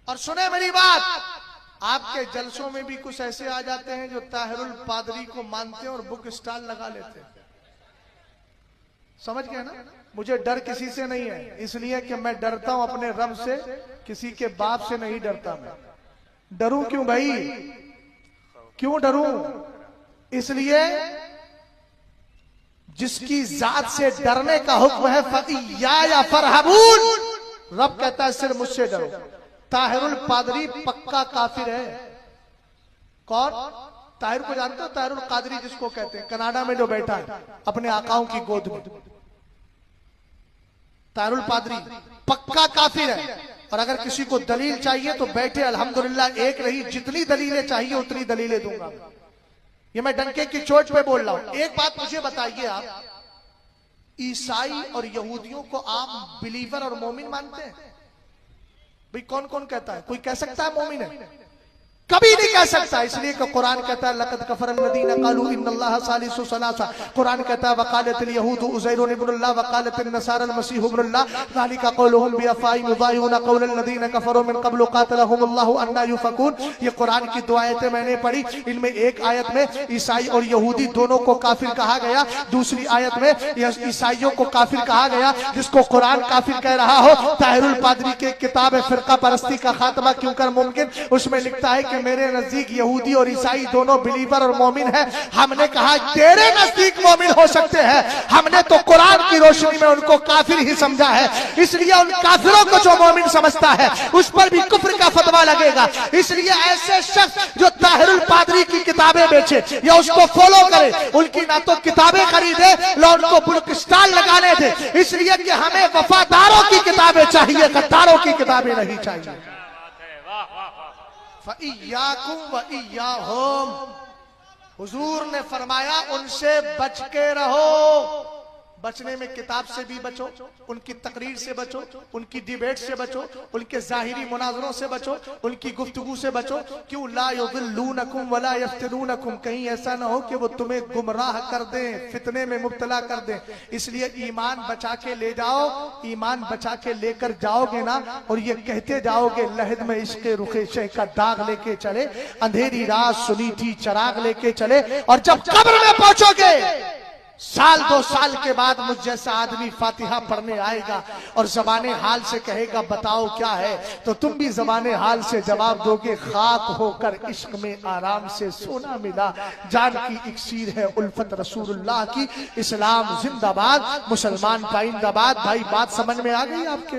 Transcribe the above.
और सुने मेरी बात, आपके जलसों में भी कुछ ऐसे आ जाते हैं जो ताहिरुल पादरी को मानते हैं और बुक स्टॉल लगा लेते हैं। समझ गए ना? मुझे डर किसी से नहीं है, इसलिए कि मैं डरता हूं अपने रब से, किसी के बाप से नहीं डरता। मैं डरूं क्यों भाई? क्यों डरूं? इसलिए जिसकी जात से डरने का हुक्म है, फइया फरहबून, रब कहता है सिर्फ मुझसे डरो। ताहिरुल पादरी पक्का काफिर है। कौन? ताहिर को जानते हो? ताहिरुल कादरी जिसको कहते हैं, कनाडा में जो बैठा है अपने आकाओं की गोद में, ताहिरुल पादरी पक्का काफिर है। और अगर किसी को दलील चाहिए तो बैठे, अल्हम्दुलिल्लाह एक रही, जितनी दलीलें चाहिए उतनी दलीलें दूंगा। ये मैं डंके की चोट पे बोल रहा हूं। एक बात मुझे बताइए, आप ईसाई और यहूदियों को आप बिलीवर और मोमिन मानते हैं? भाई कौन कौन कहता है? कोई कह सकता है मोमिन है? कभी नहीं कह सकता। इसलिए कि कुरान कहता है लक़द कफ़र अल्लज़ीना क़ालू इन्नल्लाह सालिसु सलासा। कुरान कहता है वक़ालतिल यहूदु उज़ैर इब्नुल्लाह वक़ालतिन नसारा अल-मसीह इब्नुल्लाह ज़ालिका क़ौलुहुम बिअफ़वाहिहिम युज़ाहिरूना क़ौलल लज़ीना कफ़रू मिन क़ब्लु क़ातलहुमुल्लाहु अन्ना युफ़कून। ये कुरान की दो आयतें मैंने पढ़ी। इनमें एक आयत में ईसाई और यहूदी दोनों को काफिर कहा गया, दूसरी आयत में ईसाइयों को काफिर कहा गया, जिसको कुरान काफिर कह रहा हो। ताहिरुल पादरी की किताब है फ़िरका परस्ती का खात्मा क्यों कर मुमकिन, उसमें लिखता है कि मेरे नजदीक यहूदी और ईसाई दोनों बिलीवर और मोमिन है। हमने कहा तेरे नजदीक मोमिन हो सकते हैं, हमने तो कुरान की रोशनी में उनको काफिर ही समझा है। इसलिए उन काफिरों को जो मोमिन समझता है उस पर भी कुफ्र का फतवा लगेगा। इसलिए ऐसे शख्स जो ताहिरुल पादरी की किताबें बेचे या उसको फॉलो करे, उनकी ना तो किताबें खरीदे ना उनको बुक स्टॉल लगाने दे। इसलिए कि हमें वफादारों की किताबें चाहिए, गद्दारों की किताबें नहीं चाहिए। फइय्याकुम व इय्याहुम, हुजूर ने फरमाया उनसे बच के रहो। बचने में किताब से भी बचो, उनकी तकरीर से बचो, उनकी डिबेट से बचो, उनके जाहिरी मुनाजरों से बचो, उनकी गुफ्तगू से बचो। क्यों? ला युदिल्लूनकुम वला यफ्तिनूनकुम, कहीं ऐसा ना हो कि वो तुम्हें गुमराह कर दें, फितने में मुब्तला कर दें। इसलिए ईमान बचा के ले जाओ, ईमान बचा के लेकर जाओगे ना, और ये कहते जाओगे लहद में इश्क़े रुखे शह का दाग लेके चले, अंधेरी रात सुनी थी चराग लेके चले। और जब कब्र में पहुंचोगे, साल 2 साल के बाद मुझ जैसा आदमी फातिहा पढ़ने आएगा और ज़बाने हाल से कहेगा बताओ क्या है, तो तुम भी ज़बाने हाल से जवाब दोगे खाक होकर इश्क में आराम से सोना मिला, जान की इक्सीर है उल्फत रसूलुल्लाह की। इस्लाम जिंदाबाद, मुसलमान पाइंदाबाद। भाई बात समझ में आ गई आपके?